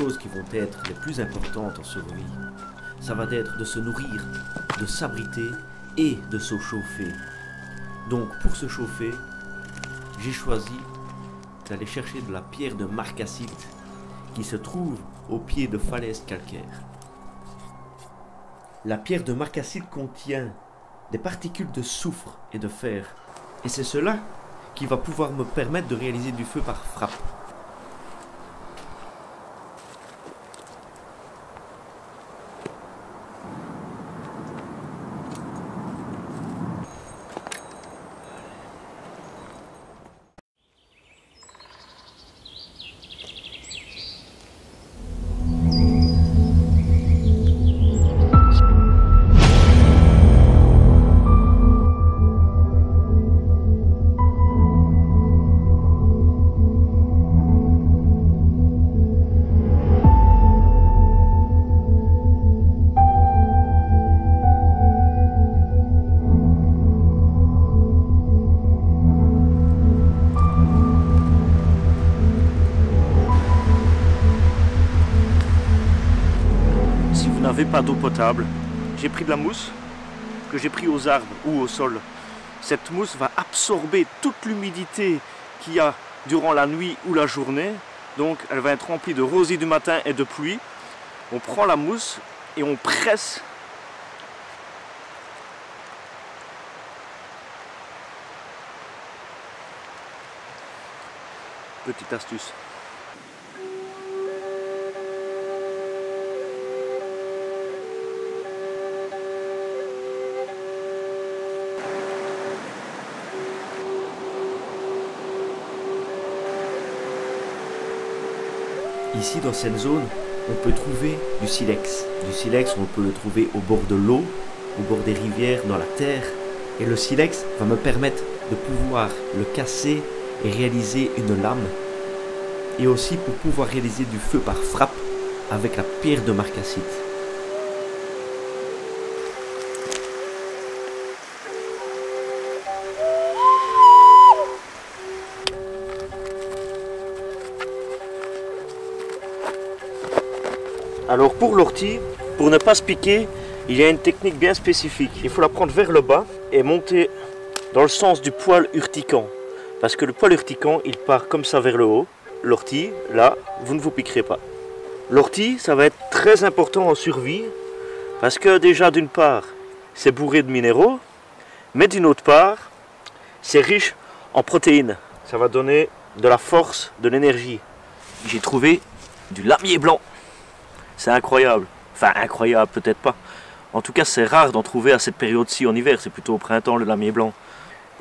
choses qui vont être les plus importantes en survie, ça va être de se nourrir, de s'abriter et de se chauffer. Donc pour se chauffer, j'ai choisi d'aller chercher de la pierre de marcassite qui se trouve au pied de falaises calcaires. La pierre de marcassite contient des particules de soufre et de fer, et c'est cela qui va pouvoir me permettre de réaliser du feu par frappe. Pas d'eau potable, j'ai pris de la mousse que j'ai pris aux arbres ou au sol. Cette mousse va absorber toute l'humidité qu'il y a durant la nuit ou la journée, donc elle va être remplie de rosée du matin et de pluie. On prend la mousse et on presse petite astuce. Ici, dans cette zone, on peut trouver du silex. Du silex, on peut le trouver au bord de l'eau, au bord des rivières, dans la terre. Et le silex va me permettre de pouvoir le casser et réaliser une lame. Et aussi pour pouvoir réaliser du feu par frappe avec la pierre de marcassite. Alors pour l'ortie, pour ne pas se piquer, il y a une technique bien spécifique. Il faut la prendre vers le bas et monter dans le sens du poil urticant. Parce que le poil urticant, il part comme ça vers le haut. L'ortie, là, vous ne vous piquerez pas. L'ortie, ça va être très important en survie. Parce que déjà, d'une part, c'est bourré de minéraux. Mais d'une autre part, c'est riche en protéines. Ça va donner de la force, de l'énergie. J'ai trouvé du lamier blanc. C'est incroyable. Enfin, incroyable, peut-être pas. En tout cas, c'est rare d'en trouver à cette période-ci en hiver. C'est plutôt au printemps, le lamier blanc.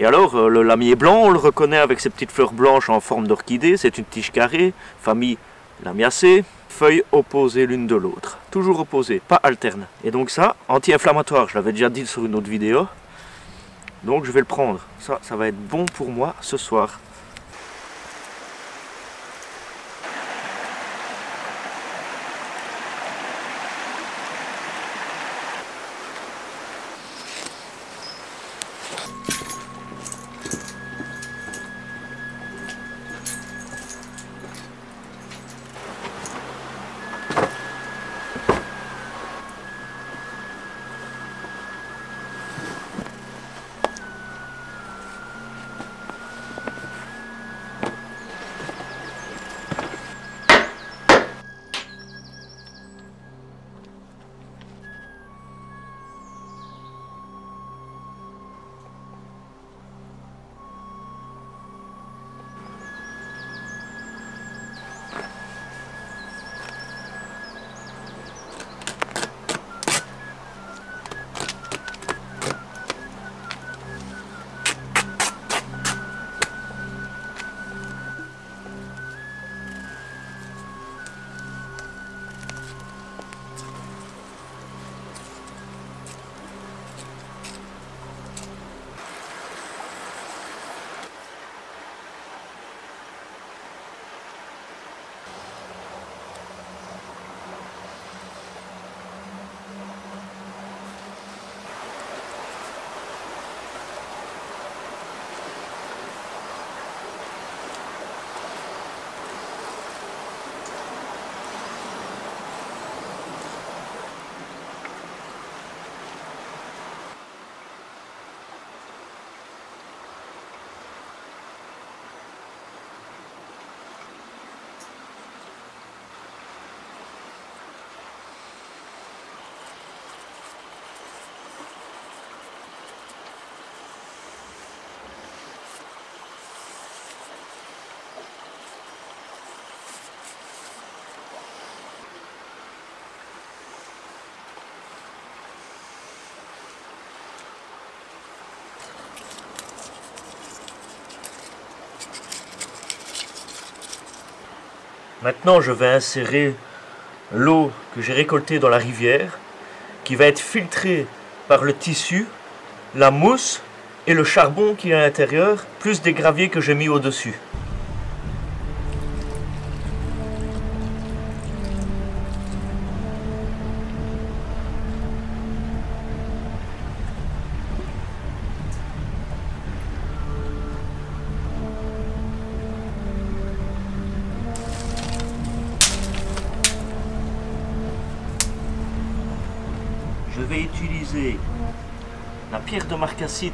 Et alors, le lamier blanc, on le reconnaît avec ses petites fleurs blanches en forme d'orchidée. C'est une tige carrée, famille Lamiacées. Feuilles opposées l'une de l'autre. Toujours opposées, pas alternes. Et donc ça, anti-inflammatoire. Je l'avais déjà dit sur une autre vidéo. Donc je vais le prendre. Ça va être bon pour moi ce soir. Maintenant, je vais insérer l'eau que j'ai récoltée dans la rivière, qui va être filtrée par le tissu, la mousse et le charbon qui est à l'intérieur, plus des graviers que j'ai mis au-dessus. Je vais utiliser la pierre de marcassite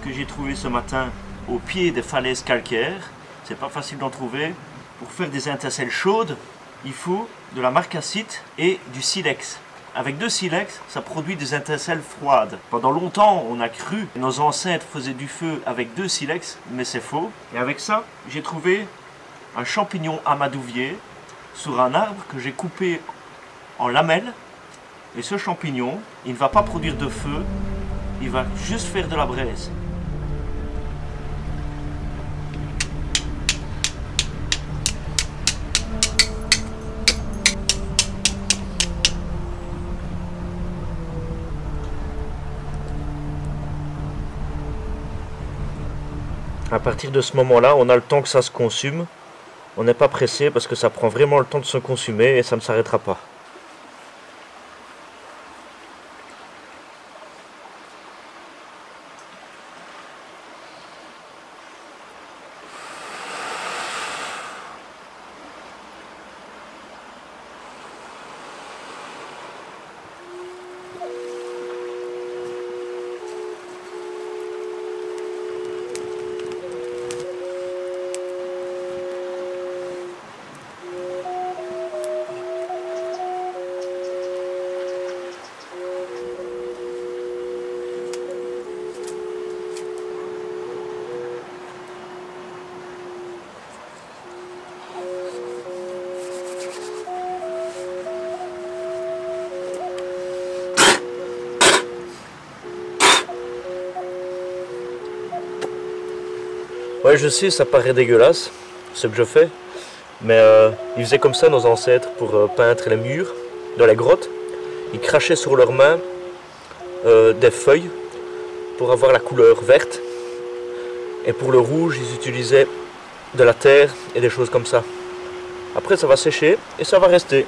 que j'ai trouvée ce matin au pied des falaises calcaires. C'est pas facile d'en trouver. Pour faire des étincelles chaudes, il faut de la marcassite et du silex. Avec 2 silex, ça produit des étincelles froides. Pendant longtemps, on a cru que nos ancêtres faisaient du feu avec 2 silex, mais c'est faux. Et avec ça, j'ai trouvé un champignon amadouvier sur un arbre que j'ai coupé en lamelles. Et ce champignon, il ne va pas produire de feu, il va juste faire de la braise. À partir de ce moment-là, on a le temps que ça se consume. On n'est pas pressé parce que ça prend vraiment le temps de se consumer et ça ne s'arrêtera pas. Ouais, je sais, ça paraît dégueulasse, ce que je fais, mais ils faisaient comme ça nos ancêtres pour peindre les murs dans les grottes. Ils crachaient sur leurs mains des feuilles pour avoir la couleur verte, et pour le rouge, ils utilisaient de la terre et des choses comme ça. Après, ça va sécher et ça va rester.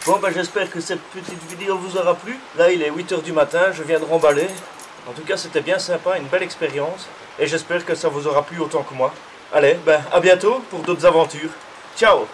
Bon, ben, j'espère que cette petite vidéo vous aura plu. Là, il est 8 h du matin, je viens de remballer. En tout cas, c'était bien sympa, une belle expérience. Et j'espère que ça vous aura plu autant que moi. Allez, ben, à bientôt pour d'autres aventures. Ciao!